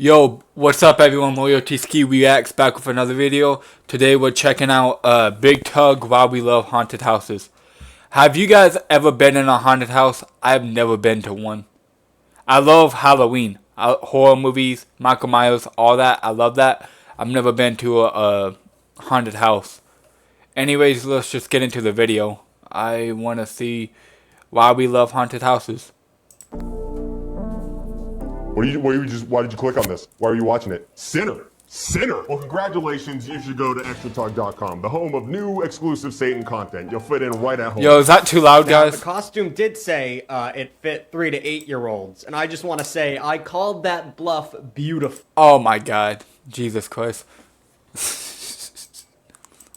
Yo, what's up everyone, Loyalty Ski Reacts back with another video. Today we're checking out BigTugg Why We Love Haunted Houses. Have you guys ever been in a haunted house? I've never been to one. I love Halloween, horror movies, Michael Myers, all that. I love that. I've never been to a haunted house. Anyways, let's just get into the video. I want to see why we love haunted houses. Why did you click on this? Why are you watching it? Sinner! Well, congratulations. You should go to BigTugg.com, the home of new exclusive Satan content. You'll fit in right at home. Yo, is that too loud, guys? The costume did say it fit 3 to 8-year-olds, and I just want to say I called that bluff beautiful. Oh my God, Jesus Christ!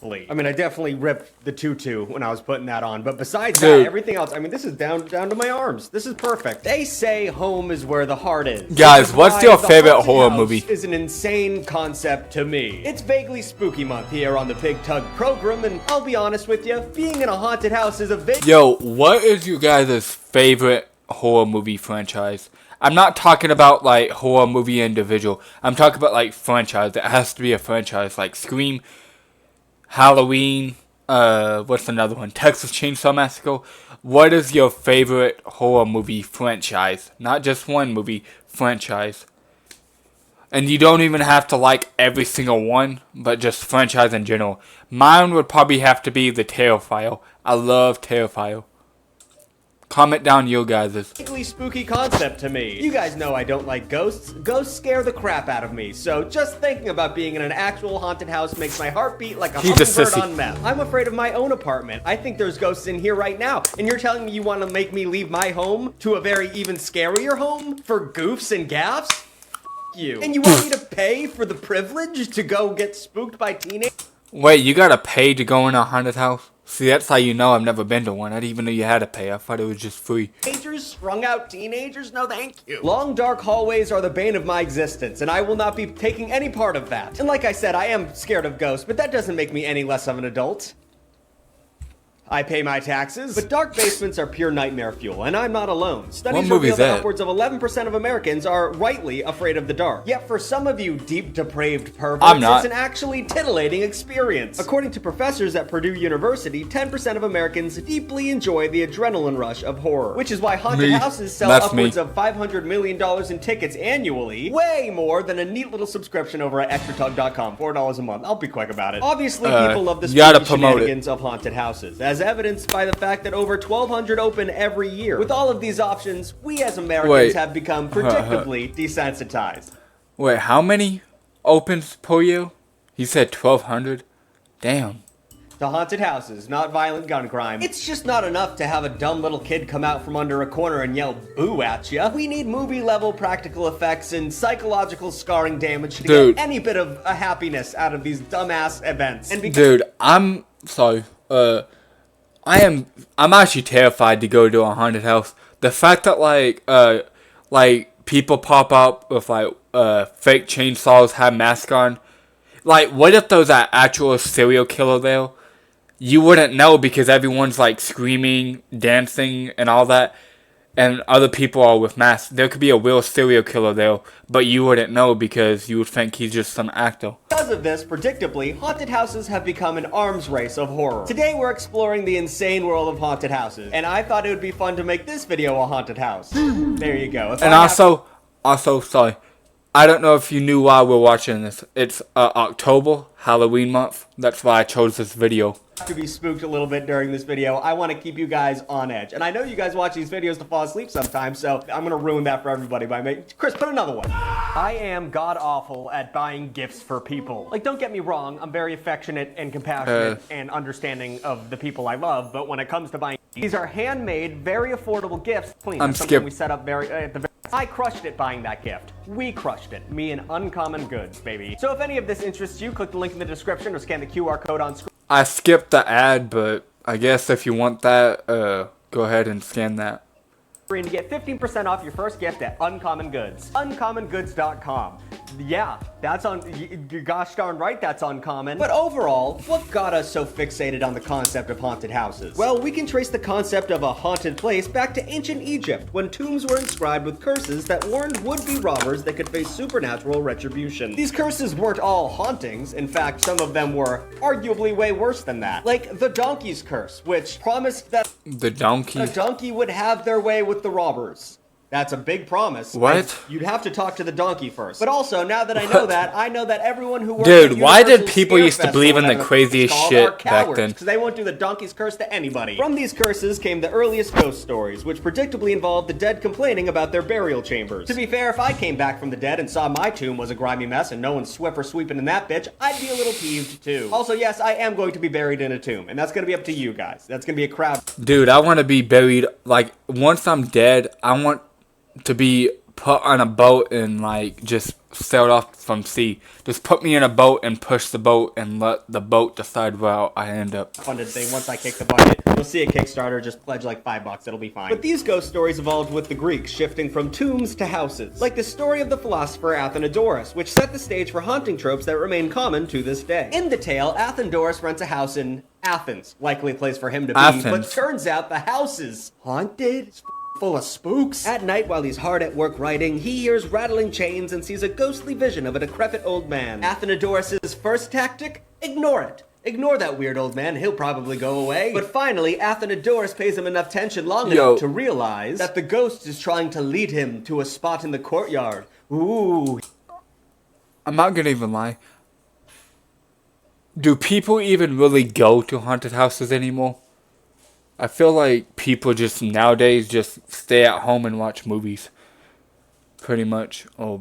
I mean, I definitely ripped the tutu when I was putting that on, but besides that, everything else, I mean, this is down to my arms. This is perfect. They say home is where the heart is. Guys, what's your favorite horror movie? Is an insane concept to me. It's vaguely spooky month here on the BigTugg program, and I'll be honest with you, being in a haunted house is a Yo, what is you guys' favorite horror movie franchise? I'm not talking about like horror movie individual. I'm talking about like franchise. It has to be a franchise, like Scream, Halloween, what's another one? Texas Chainsaw Massacre. What is your favorite horror movie franchise? Not just one movie, franchise. And you don't even have to like every single one, but just franchise in general. Mine would probably have to be the Terrifier. I love Terrifier. Comment down your guys's. Vaguely spooky concept to me. You guys know I don't like ghosts. Ghosts scare the crap out of me. So just thinking about being in an actual haunted house makes my heart beat like a hummingbird on meth. I'm afraid of my own apartment. I think there's ghosts in here right now. And you're telling me you want to make me leave my home to a very even scarier home for goofs and gaffs? You. And you want me to pay for the privilege to go get spooked by teenagers? Wait, you gotta pay to go in a haunted house? See, that's how you know I've never been to one. I didn't even know you had to pay. I thought it was just free. Teenagers? Strung out teenagers? No thank you. Long dark hallways are the bane of my existence, and I will not be taking any part of that. And like I said, I am scared of ghosts, but that doesn't make me any less of an adult. I pay my taxes, but dark basements are pure nightmare fuel, and I'm not alone. Studies reveal that upwards of 11% of Americans are rightly afraid of the dark. Yet for some of you deep depraved perverts, it's an actually titillating experience. According to professors at Purdue University, 10% of Americans deeply enjoy the adrenaline rush of horror, which is why haunted houses sell upwards of $500 million in tickets annually, way more than a neat little subscription over at BigTugg.com, $4 a month. I'll be quick about it. Obviously, people love the spooky shenanigans of haunted houses, as evidenced by the fact that over 1,200 open every year. With all of these options, we as Americans have become predictably desensitized. Wait, how many opens per year? He said 1,200? Damn. To haunted houses, not violent gun crime. It's just not enough to have a dumb little kid come out from under a corner and yell boo at you. We need movie-level practical effects and psychological scarring damage to get any bit of a happiness out of these dumbass events. And dude, I'm sorry. I'm actually terrified to go to a haunted house. The fact that like people pop up with like fake chainsaws, have masks on. Like, what if there's an actual serial killer there? You wouldn't know because everyone's like screaming, dancing, and all that, and other people are with masks. There could be a real serial killer there, but you wouldn't know because you would think he's just some actor. Because of this, predictably, haunted houses have become an arms race of horror. Today we're exploring the insane world of haunted houses, and I thought it would be fun to make this video a haunted house. There you go. And also, sorry, I don't know if you knew why we're watching this. It's October, Halloween month. That's why I chose this video. To be spooked a little bit during this video. I want to keep you guys on edge. And I know you guys watch these videos to fall asleep sometimes, so I'm going to ruin that for everybody by making... Chris, put another one. I am god-awful at buying gifts for people. Like, don't get me wrong, I'm very affectionate and compassionate and understanding of the people I love, but when it comes to buying... These are handmade, very affordable gifts. Clean. That's something we set up at the I crushed it buying that gift. We crushed it. Me and Uncommon Goods, baby. So if any of this interests you, click the link in the description or scan the QR code on screen. I skipped the ad, but I guess if you want that, go ahead and scan that. To get 15% off your first gift at Uncommon Goods. UncommonGoods.com. Yeah, that's you're gosh darn right that's uncommon. But overall, what got us so fixated on the concept of haunted houses? Well, we can trace the concept of a haunted place back to ancient Egypt, when tombs were inscribed with curses that warned would-be robbers that could face supernatural retribution. These curses weren't all hauntings. In fact, some of them were arguably way worse than that. Like the donkey's curse, which promised that the donkey would have their way with the robbers. That's a big promise. What? You'd have to talk to the donkey first. But also, now that I know that, I know that everyone who works Dude, at why did Universal's people Scare used to Fest believe or in the whatever craziest it's called shit are back cowards, then? because they won't do the donkey's curse to anybody. From these curses came the earliest ghost stories, which predictably involved the dead complaining about their burial chambers. To be fair, if I came back from the dead and saw my tomb was a grimy mess and no one's Swiffer sweeping in that bitch, I'd be a little peeved too. Also, yes, I am going to be buried in a tomb, and that's going to be up to you guys. That's going to be a crowd. Dude, I want to be buried, like, once I'm dead, I want to be put on a boat and, like, just sailed off from sea. Just put me in a boat and push the boat and let the boat decide where I end up. Funded thing once I kick the bucket. You'll see a Kickstarter, just pledge like $5, it'll be fine. But these ghost stories evolved with the Greeks, shifting from tombs to houses. Like the story of the philosopher Athenodorus, which set the stage for haunting tropes that remain common to this day. In the tale, Athenodorus rents a house in Athens, likely a place for him to be, but turns out the house is haunted. Full of spooks. At night, while he's hard at work writing, he hears rattling chains and sees a ghostly vision of a decrepit old man. Athenodorus' first tactic? Ignore it. Ignore that weird old man, he'll probably go away. But finally, Athenodorus pays him enough tension long enough to realize that the ghost is trying to lead him to a spot in the courtyard. Ooh. I'm not gonna even lie. Do people even really go to haunted houses anymore? I feel like people just nowadays just stay at home and watch movies. Pretty much. Or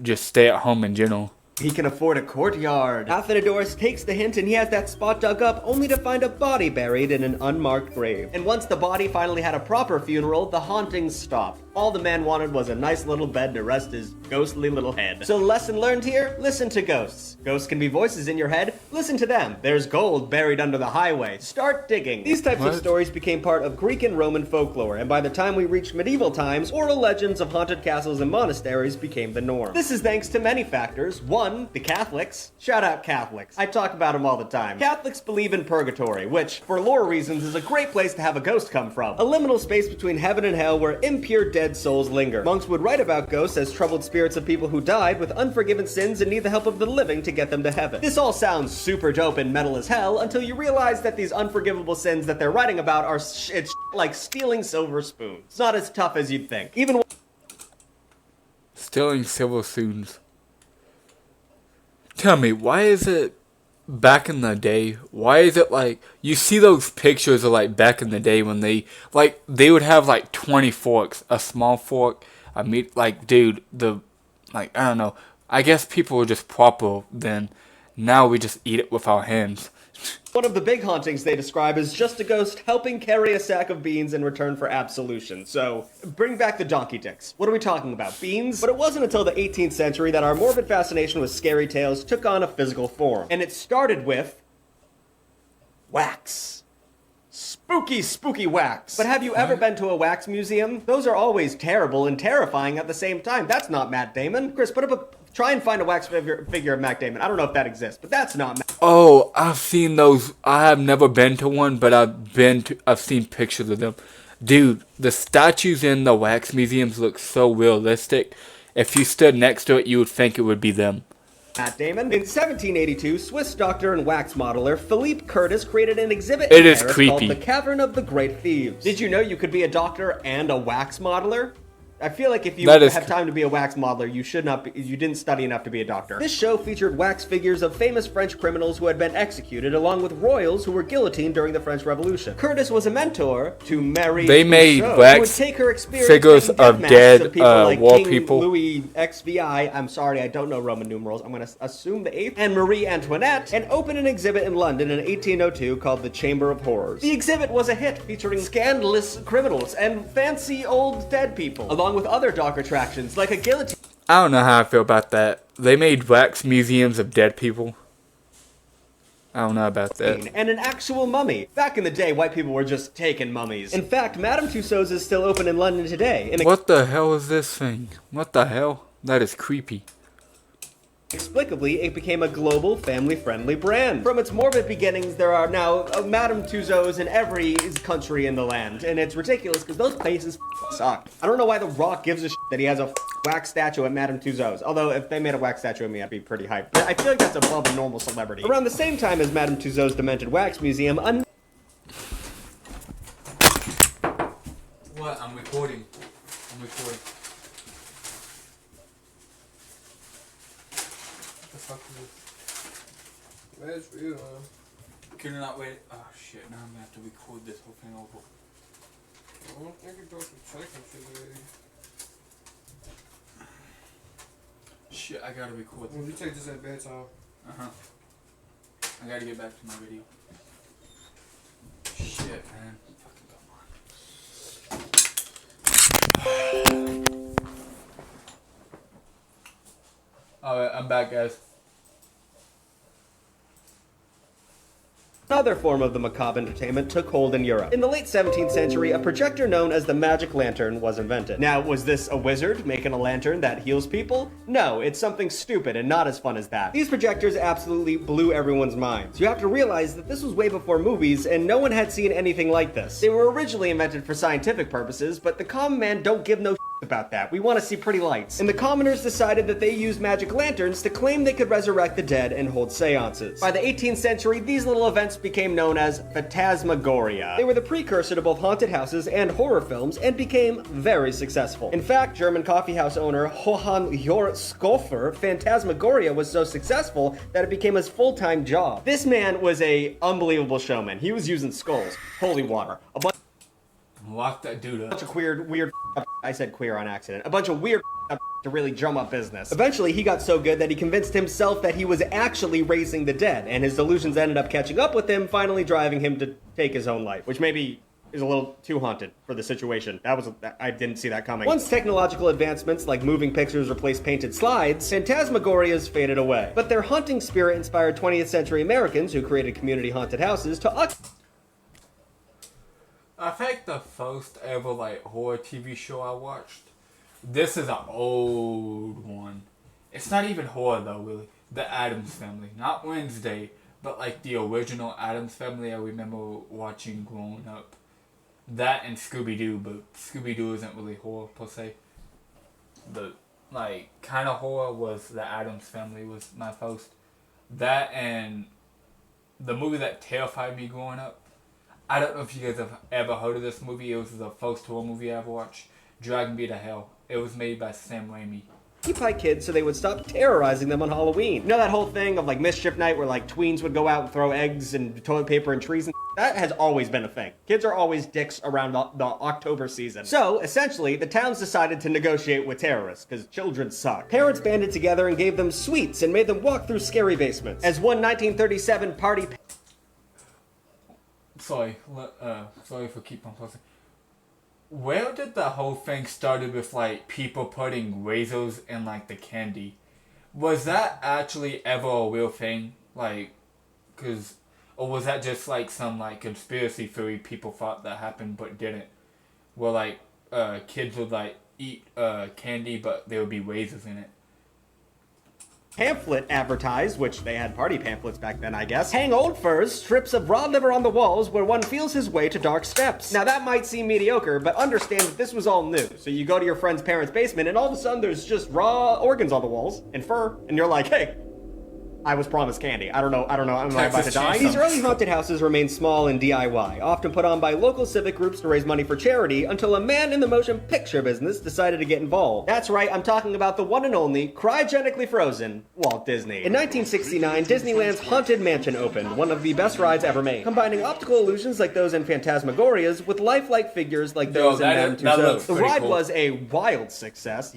just stay at home in general. He can afford a courtyard. Athenodorus takes the hint and he has that spot dug up only to find a body buried in an unmarked grave. And once the body finally had a proper funeral, the hauntings stopped. All the man wanted was a nice little bed to rest his ghostly little head. So lesson learned here, listen to ghosts. Ghosts can be voices in your head, listen to them. There's gold buried under the highway. Start digging. These types of stories became part of Greek and Roman folklore, and by the time we reached medieval times, oral legends of haunted castles and monasteries became the norm. This is thanks to many factors. One, the Catholics. Shout out Catholics. I talk about them all the time. Catholics believe in purgatory, which, for lore reasons, is a great place to have a ghost come from. A liminal space between heaven and hell where impure dead souls linger. Monks would write about ghosts as troubled spirits of people who died with unforgiven sins and need the help of the living to get them to heaven. This all sounds super dope and metal as hell until you realize that these unforgivable sins that they're writing about are it's like stealing silver spoons. It's not as tough as you'd think. Even stealing silver spoons. Tell me, why is it back in the day, why is it like, you see those pictures of like back in the day when they would have like 20 forks, a small fork, a meat, like, dude, I don't know, I guess people were just proper then. Now we just eat it with our hands. one of the big hauntings they describe is just a ghost helping carry a sack of beans in return for absolution. So, bring back the donkey dicks. What are we talking about? Beans? But it wasn't until the 18th century that our morbid fascination with scary tales took on a physical form. And it started with wax. Spooky, spooky wax. But have you ever been to a wax museum? Those are always terrible and terrifying at the same time. That's not Matt Damon. Chris, try and find a wax figure of Matt Damon. I don't know if that exists, but that's not Matt. Oh, I've seen those. I have never been to one, but I've seen pictures of them. Dude, the statues in the wax museums look so realistic. If you stood next to it, you would think it would be them. Matt Damon. In 1782, Swiss doctor and wax modeler Philippe Curtis created an exhibit in Paris creepy. called The Cavern of the Great Thieves. Did you know you could be a doctor and a wax modeler? I feel like if you have time to be a wax modeler, you didn't study enough to be a doctor. This show featured wax figures of famous French criminals who had been executed, along with royals who were guillotined during the French Revolution. Curtis was a mentor to Marie They made Rousseau, wax who would take her experience figures of dead of people like war King people. Louis XVI, I'm sorry, I don't know Roman numerals, I'm going to assume the 8th, and Marie Antoinette, and opened an exhibit in London in 1802 called the Chamber of Horrors. The exhibit was a hit, featuring scandalous criminals and fancy old dead people, along with other dark attractions like a guillotine. I don't know how I feel about that. They made wax museums of dead people. I don't know about that. And an actual mummy. Back in the day, white people were just taking mummies. In fact, Madame Tussauds is still open in London today. What the hell is this thing? What the hell? That is creepy. Inexplicably, it became a global, family-friendly brand. From its morbid beginnings, there are now Madame Tussauds in every country in the land, and it's ridiculous because those places suck. I don't know why The Rock gives a shit that he has a wax statue at Madame Tussauds. Although, if they made a wax statue of me, I'd be pretty hyped. But I feel like that's above a normal celebrity. Around the same time as Madame Tussauds' Demented Wax Museum, What? I'm recording. I'm recording. What the fuck is this? Where's real? Can I not wait? Oh shit, now I'm gonna have to record this whole thing over. I don't think it goes to checking today. Shit, I gotta record Well, you this. take this at bedtime. Uh-huh. I gotta get back to my video. Shit, man. Fucking come on. Alright, I'm back, guys. Another form of the macabre entertainment took hold in Europe. In the late 17th century, a projector known as the magic lantern was invented. Now, was this a wizard making a lantern that heals people? No, it's something stupid and not as fun as that. These projectors absolutely blew everyone's minds. You have to realize that this was way before movies, and no one had seen anything like this. They were originally invented for scientific purposes, but the common man don't give no about that. We want to see pretty lights. And the commoners decided that they used magic lanterns to claim they could resurrect the dead and hold seances. By the 18th century, these little events became known as phantasmagoria. They were the precursor to both haunted houses and horror films and became very successful. In fact, German coffeehouse owner Johann Jörg Schoffer, phantasmagoria was so successful that it became his full-time job. This man was a unbelievable showman. He was using skulls, holy water, a bunch Lock that dude up. of weird I said queer on accident. A bunch of weird to really drum up business. Eventually, he got so good that he convinced himself that he was actually raising the dead, and his delusions ended up catching up with him, finally driving him to take his own life, which maybe is a little too haunted for the situation. I didn't see that coming. Once technological advancements like moving pictures replaced painted slides, phantasmagorias faded away. But their haunting spirit inspired 20th century Americans who created community haunted houses to I think the first ever like horror TV show I watched. This is an old one. It's not even horror though, really. The Addams Family, not Wednesday, but like the original Addams Family. I remember watching growing up. That and Scooby Doo, but Scooby Doo isn't really horror per se. The like kind of horror was the Addams Family was my first. That and the movie that terrified me growing up. I don't know if you guys have ever heard of this movie. It was the first horror movie I ever watched. Drag Me to Hell. It was made by Sam Raimi. occupy kids so they would stop terrorizing them on Halloween. You know that whole thing of like Mischief Night where like tweens would go out and throw eggs and toilet paper and trees and that has always been a thing. Kids are always dicks around the October season. So, essentially, the towns decided to negotiate with terrorists, because children suck. Parents banded together and gave them sweets and made them walk through scary basements. As one 1937 party... Sorry for keep on pausing. Where did the whole thing started with like people putting razors in like the candy? Was that actually ever a real thing? Like, or was that just like some like conspiracy theory people thought that happened but didn't? Where like kids would like eat candy but there would be razors in it. Pamphlet advertised, which they had party pamphlets back then, I guess. Hang old furs, strips of raw liver on the walls where one feels his way to dark steps. Now that might seem mediocre, but understand that this was all new. So you go to your friend's parents' basement and all of a sudden there's just raw organs on the walls and fur, and you're like, hey, I was promised candy. I don't know, am I about to die? These early haunted houses remained small and DIY, often put on by local civic groups to raise money for charity, until a man in the motion picture business decided to get involved. That's right, I'm talking about the one and only, cryogenically frozen, Walt Disney. In 1969, Disneyland's Haunted Mansion opened, one of the best rides ever made, combining optical illusions like those in Phantasmagorias with lifelike figures like those in Madame Tussauds. The ride was a wild success.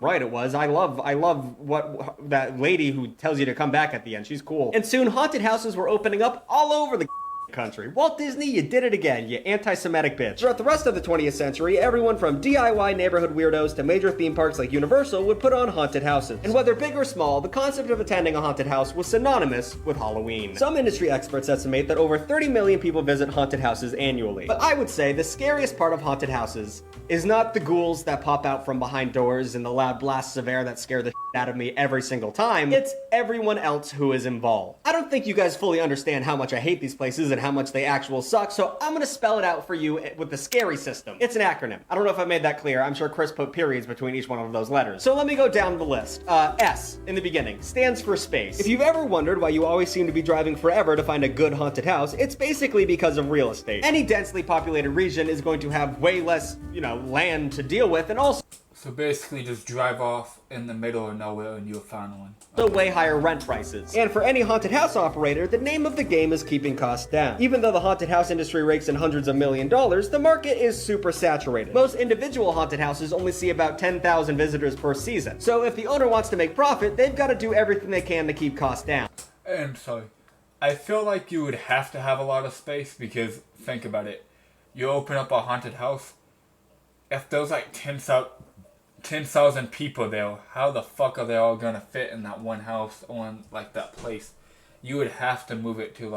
Right, it was. I love what that lady who tells you to come back at the end. She's cool. And soon haunted houses were opening up all over the country. Walt Disney, you did it again, you anti-Semitic bitch. Throughout the rest of the 20th century, everyone from DIY neighborhood weirdos to major theme parks like Universal would put on haunted houses. And whether big or small, the concept of attending a haunted house was synonymous with Halloween. Some industry experts estimate that over 30 million people visit haunted houses annually. But I would say the scariest part of haunted houses is not the ghouls that pop out from behind doors and the loud blasts of air that scare the out of me every single time. It's everyone else who is involved. I don't think you guys fully understand how much I hate these places and how much they actually suck, so I'm gonna spell it out for you with the scary system. It's an acronym. I don't know if I made that clear. I'm sure Chris put periods between each one of those letters. So let me go down the list. S, in the beginning, stands for space. If you've ever wondered why you always seem to be driving forever to find a good haunted house, it's basically because of real estate. Any densely populated region is going to have way less, land to deal with, and also So basically just drive off in the middle of nowhere and you'll find one. so way higher rent prices. And for any haunted house operator, the name of the game is keeping costs down. Even though the haunted house industry rakes in hundreds of $1 million, the market is super saturated. Most individual haunted houses only see about 10,000 visitors per season. So if the owner wants to make profit, they've got to do everything they can to keep costs down. And sorry, I feel like you would have to have a lot of space because, think about it, you open up a haunted house, if there's like 10,000 people there, how the fuck are they all gonna fit in that one house on like that place? You would have to move it to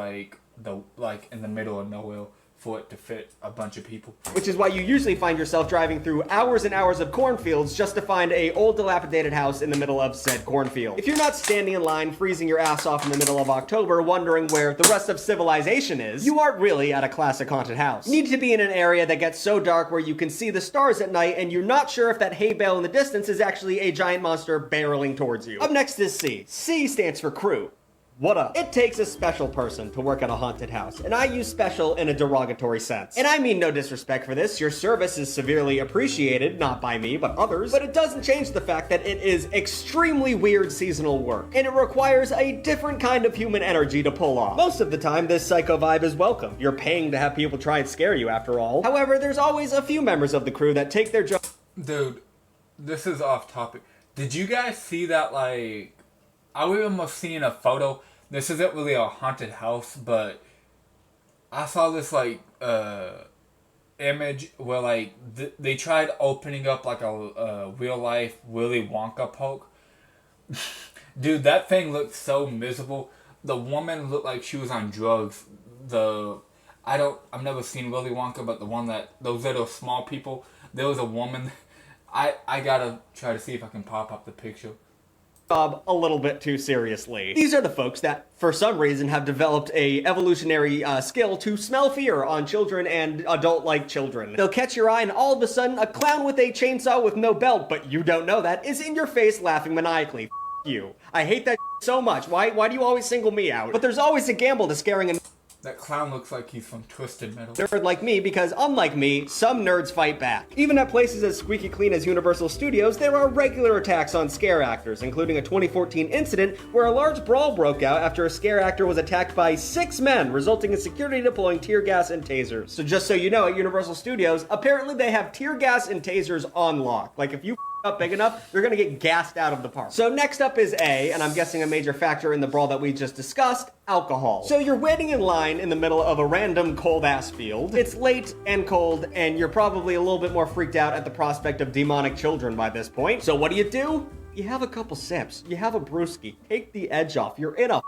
like in the middle of nowhere for it to fit a bunch of people. Which is why you usually find yourself driving through hours and hours of cornfields just to find a old dilapidated house in the middle of said cornfield. If you're not standing in line freezing your ass off in the middle of October wondering where the rest of civilization is, you aren't really at a classic haunted house. You need to be in an area that gets so dark where you can see the stars at night and you're not sure if that hay bale in the distance is actually a giant monster barreling towards you. Up next is C. C stands for crew. What up? It takes a special person to work at a haunted house, and I use special in a derogatory sense. And I mean no disrespect for this, your service is severely appreciated, not by me, but others, but it doesn't change the fact that it is extremely weird seasonal work, and it requires a different kind of human energy to pull off. Most of the time, this psycho vibe is welcome. You're paying to have people try and scare you after all. However, there's always a few members of the crew that take their job. Dude, this is off topic. Did you guys see that, I remember seeing a photo. This isn't really a haunted house, but I saw this, image where, they tried opening up, a real-life Willy Wonka poke. Dude, that thing looked so miserable. The woman looked like she was on drugs. I've never seen Willy Wonka, but those little small people, there was a woman. I gotta try to see if I can pop up the picture. A little bit too seriously. These are the folks that, for some reason, have developed a evolutionary skill to smell fear on children and adult-like children. They'll catch your eye and all of a sudden, a clown with a chainsaw with no belt, but you don't know that, is in your face laughing maniacally. You. I hate that so much. Why do you always single me out? But there's always a gamble to scaring a That clown looks like he's from Twisted Metal. nerd like me because, unlike me, some nerds fight back. Even at places as squeaky clean as Universal Studios, there are regular attacks on scare actors, including a 2014 incident where a large brawl broke out after a scare actor was attacked by 6 men, resulting in security deploying tear gas and tasers. So just so you know, at Universal Studios, apparently they have tear gas and tasers on lock. Like, if you up big enough, you're gonna get gassed out of the park. So next up is A, and I'm guessing a major factor in the brawl that we just discussed, alcohol. So you're waiting in line in the middle of a random cold ass field. It's late and cold, and you're probably a little bit more freaked out at the prospect of demonic children by this point. So what do? You have a couple sips. You have a brewski. Take the edge off. You're in a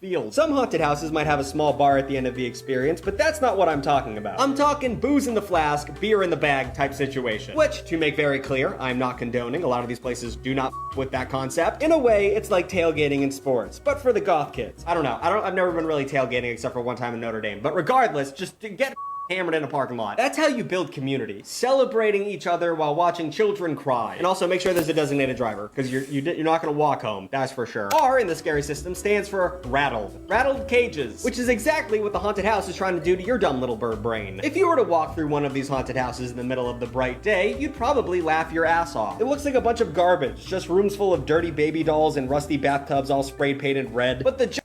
field. Some haunted houses might have a small bar at the end of the experience, but that's not what I'm talking about. I'm talking booze in the flask, beer in the bag type situation. Which, to make very clear, I'm not condoning. A lot of these places do not with that concept. In a way, it's like tailgating in sports, but for the goth kids. I don't know. I've never been really tailgating except for one time in Notre Dame. But regardless, just to get hammered in a parking lot. That's how you build community. Celebrating each other while watching children cry. And also make sure there's a designated driver, because you're not going to walk home, that's for sure. R in the scary system stands for rattled. Rattled cages, which is exactly what the haunted house is trying to do to your dumb little bird brain. If you were to walk through one of these haunted houses in the middle of the bright day, you'd probably laugh your ass off. It looks like a bunch of garbage, just rooms full of dirty baby dolls and rusty bathtubs all spray painted red. But the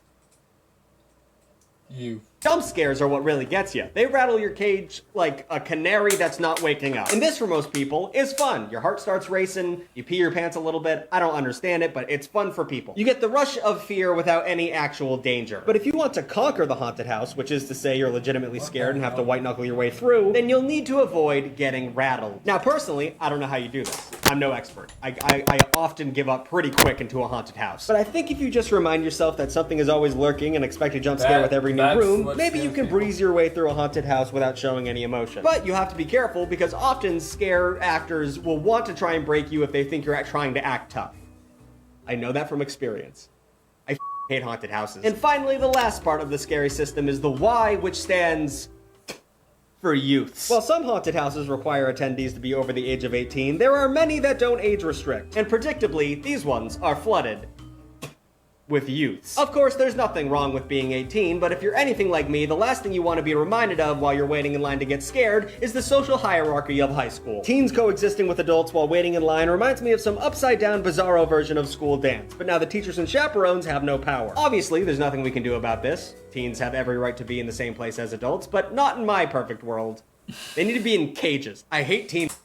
You. Jump scares are what really gets you. They rattle your cage like a canary that's not waking up. And this, for most people, is fun. Your heart starts racing, you pee your pants a little bit. I don't understand it, but it's fun for people. You get the rush of fear without any actual danger. But if you want to conquer the haunted house, which is to say you're legitimately scared and have to white knuckle your way through, then you'll need to avoid getting rattled. Now, personally, I don't know how you do this. I'm no expert. I often give up pretty quick into a haunted house. But I think if you just remind yourself that something is always lurking and expect a jump scare with every new room, maybe you can breeze your way through a haunted house without showing any emotion. But you have to be careful because often scare actors will want to try and break you if they think you're trying to act tough. I know that from experience. I hate haunted houses. And finally, the last part of the scary system is the Y, which stands for youths. While some haunted houses require attendees to be over the age of 18, there are many that don't age restrict. And predictably, these ones are flooded with youths. Of course, there's nothing wrong with being 18, but if you're anything like me, the last thing you want to be reminded of while you're waiting in line to get scared is the social hierarchy of high school. Teens coexisting with adults while waiting in line reminds me of some upside-down bizarro version of school dance, but now the teachers and chaperones have no power. Obviously, there's nothing we can do about this. Teens have every right to be in the same place as adults, but not in my perfect world. They need to be in cages. I hate teens.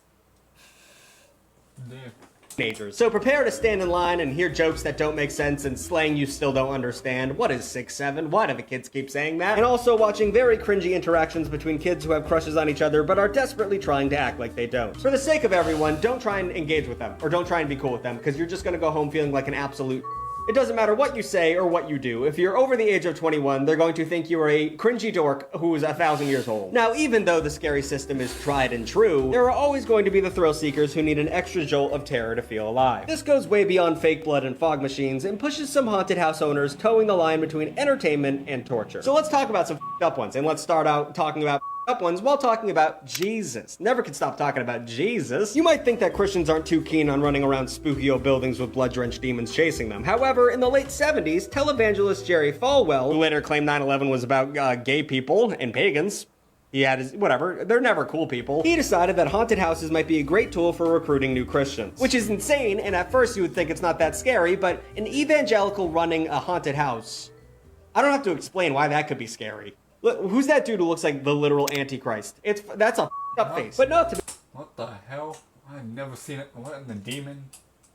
Teenagers. So prepare to stand in line and hear jokes that don't make sense and slang you still don't understand. What is 6'7"? Why do the kids keep saying that? And also watching very cringy interactions between kids who have crushes on each other but are desperately trying to act like they don't. For the sake of everyone, don't try and engage with them, or don't try and be cool with them, because you're just gonna go home feeling like an absolute. It doesn't matter what you say or what you do. If you're over the age of 21, they're going to think you are a cringy dork who is 1,000 years old. Now, even though the scary system is tried and true, there are always going to be the thrill seekers who need an extra jolt of terror to feel alive. This goes way beyond fake blood and fog machines and pushes some haunted house owners towing the line between entertainment and torture. So let's talk about some up ones, and let's start out talking about up ones while talking about Jesus. Never can stop talking about Jesus. You might think that Christians aren't too keen on running around spooky old buildings with blood-drenched demons chasing them. However, in the late 70s, televangelist Jerry Falwell, who later claimed 9/11 was about gay people and pagans, he had his, whatever, they're never cool people. He decided that haunted houses might be a great tool for recruiting new Christians. Which is insane, and at first you would think it's not that scary, but an evangelical running a haunted house, I don't have to explain why that could be scary. Look, who's that dude who looks like the literal Antichrist? That's a up face. But no, what the hell? I've never seen it. What in the demon?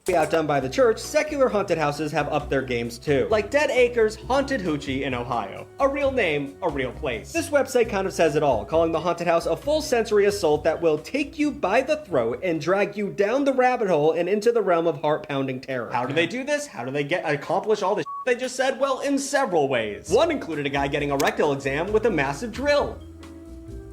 Be outdone by the church, secular haunted houses have upped their games too. Like Dead Acres Haunted Hoochie in Ohio. A real name, a real place. This website kind of says it all, calling the haunted house a full sensory assault that will take you by the throat and drag you down the rabbit hole and into the realm of heart-pounding terror. How do they do this? How do they accomplish all this they just said? Well, in several ways. One included a guy getting a rectal exam with a massive drill.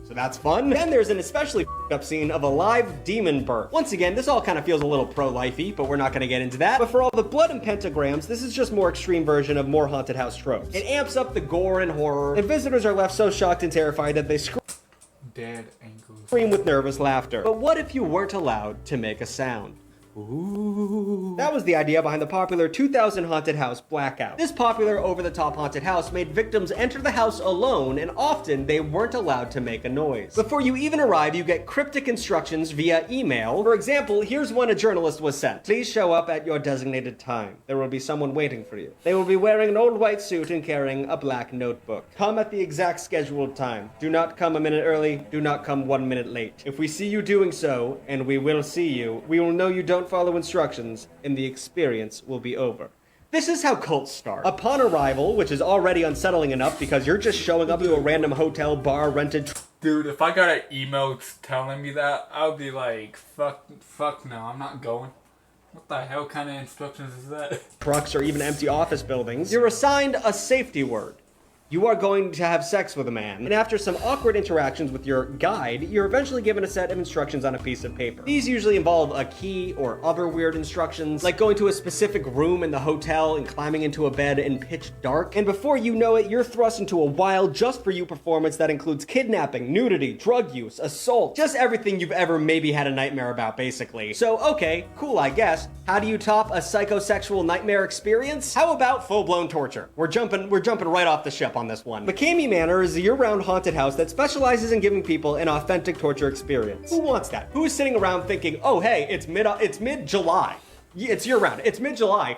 So that's fun. Then there's an especially up scene of a live demon birth. Once again, this all kind of feels a little pro-lifey, but we're not gonna get into that. But for all the blood and pentagrams, this is just more extreme version of more haunted house tropes. It amps up the gore and horror, and visitors are left so shocked and terrified that they scream with nervous laughter. But what if you weren't allowed to make a sound? Ooh. That was the idea behind the popular 2000 haunted house Blackout. This popular over-the-top haunted house made victims enter the house alone, and often they weren't allowed to make a noise. Before you even arrive, you get cryptic instructions via email. For example, here's one a journalist was sent. Please show up at your designated time. There will be someone waiting for you. They will be wearing an old white suit and carrying a black notebook. Come at the exact scheduled time. Do not come a minute early. Do not come 1 minute late. If we see you doing so, and we will see you, we will know you don't follow instructions, and the experience will be over. This is how cults start. Upon arrival, which is already unsettling enough because you're just showing up to a random hotel, bar, rented. Dude, if I got an email telling me that, I would be like, fuck no, I'm not going. What the hell kind of instructions is that? Trucks or even empty office buildings. You're assigned a safety word. You are going to have sex with a man, and after some awkward interactions with your guide, you're eventually given a set of instructions on a piece of paper. These usually involve a key or other weird instructions, like going to a specific room in the hotel and climbing into a bed in pitch dark, and before you know it, you're thrust into a wild just-for-you performance that includes kidnapping, nudity, drug use, assault, just everything you've ever maybe had a nightmare about, basically. So, okay, cool, I guess. How do you top a psychosexual nightmare experience? How about full-blown torture? We're jumping right off the ship on this one. McCamey Manor is a year-round haunted house that specializes in giving people an authentic torture experience. Who wants that? Who is sitting around thinking, oh hey, it's mid-July. It's year-round. It's mid-July.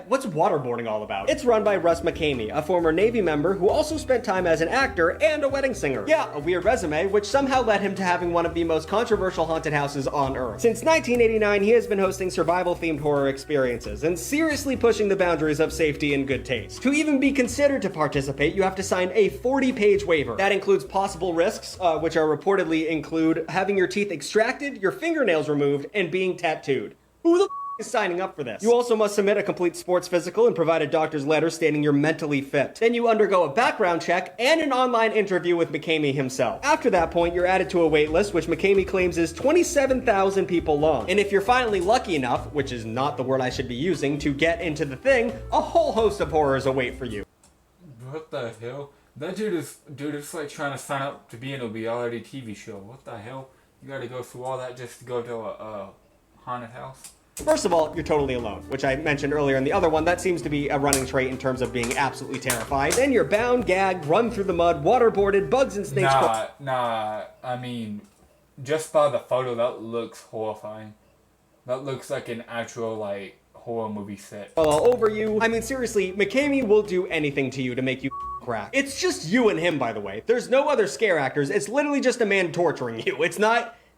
What's waterboarding all about? It's run by Russ McKamey, a former Navy member who also spent time as an actor and a wedding singer. Yeah, a weird resume, which somehow led him to having one of the most controversial haunted houses on Earth. Since 1989, he has been hosting survival-themed horror experiences and seriously pushing the boundaries of safety and good taste. To even be considered to participate, you have to sign a 40-page waiver. That includes possible risks, which are reportedly include having your teeth extracted, your fingernails removed, and being tattooed. Who the is signing up for this? You also must submit a complete sports physical and provide a doctor's letter stating you're mentally fit. Then you undergo a background check and an online interview with McKamey himself. After that point, you're added to a wait list, which McKamey claims is 27,000 people long. And if you're finally lucky enough, which is not the word I should be using, to get into the thing, a whole host of horrors await for you. What the hell? That dude is like trying to sign up to be in a reality TV show. What the hell? You gotta go through all that just to go to a haunted house? First of all, you're totally alone, which I mentioned earlier in the other one. That seems to be a running trait in terms of being absolutely terrified. Then you're bound, gagged, run through the mud, waterboarded, bugs and snakes. Nah, I mean, just by the photo, that looks horrifying. That looks like an actual, like, horror movie set. All over you. I mean, seriously, McKamey will do anything to you to make you crack. It's just you and him, by the way. There's no other scare actors. It's literally just a man torturing you.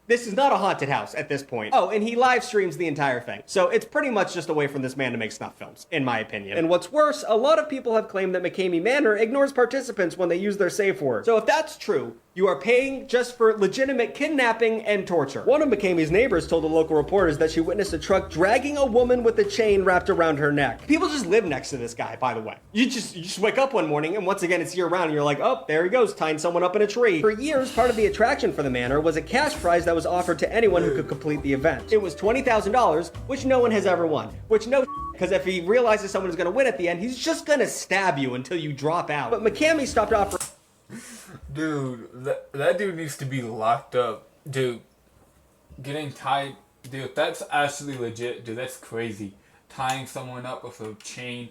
This is not a haunted house at this point. Oh, and he live streams the entire thing. So it's pretty much just a way for this man to make snuff films, in my opinion. And what's worse, a lot of people have claimed that McKamey Manor ignores participants when they use their safe word. So if that's true, you are paying just for legitimate kidnapping and torture. One of McKamey's neighbors told the local reporters that she witnessed a truck dragging a woman with a chain wrapped around her neck. People just live next to this guy, by the way. You just wake up one morning and once again it's year round and you're like, oh, there he goes, tying someone up in a tree. For years, part of the attraction for the manor was a cash prize that was offered to anyone who could complete the event. It was $20,000, which no one has ever won. Which because if he realizes someone is going to win at the end, he's just going to stab you until you drop out. But McKamey stopped offering. Dude, that dude needs to be locked up. Dude, getting tied. Dude, that's actually legit. Dude, that's crazy. Tying someone up with a chain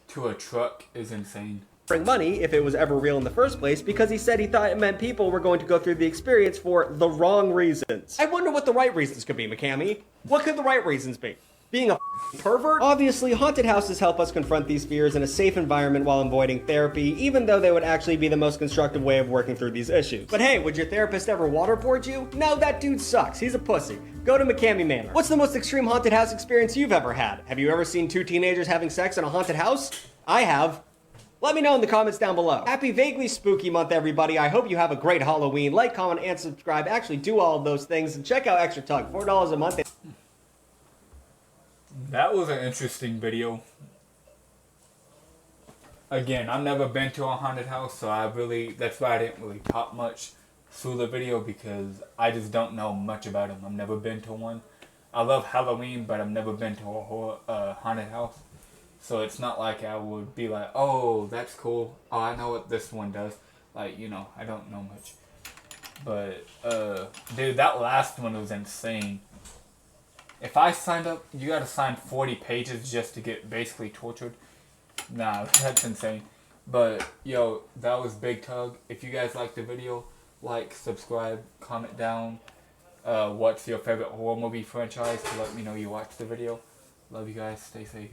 to a truck is insane. Money if it was ever real in the first place because he said he thought it meant people were going to go through the experience for the wrong reasons. I wonder what the right reasons could be, McKamey. What could the right reasons be? Being a pervert? Obviously, haunted houses help us confront these fears in a safe environment while avoiding therapy, even though they would actually be the most constructive way of working through these issues. But hey, would your therapist ever waterboard you? No, that dude sucks. He's a pussy. Go to McKamey Manor. What's the most extreme haunted house experience you've ever had? Have you ever seen two teenagers having sex in a haunted house? I have. Let me know in the comments down below. Happy vaguely spooky month, everybody. I hope you have a great Halloween. Like, comment, and subscribe. Actually, do all of those things. And check out Extra Tug, $4 a month. That was an interesting video. Again, I've never been to a haunted house, so that's why I didn't really talk much through the video because I just don't know much about them. I've never been to one. I love Halloween, but I've never been to a haunted house. So it's not like I would be like, oh, that's cool. Oh, I know what this one does. Like, you know, I don't know much. But, dude, that last one was insane. If I signed up, you gotta sign 40 pages just to get basically tortured. Nah, that's insane. But, yo, that was BigTugg. If you guys liked the video, like, subscribe, comment down. What's your favorite horror movie franchise to let me know you watched the video. Love you guys. Stay safe.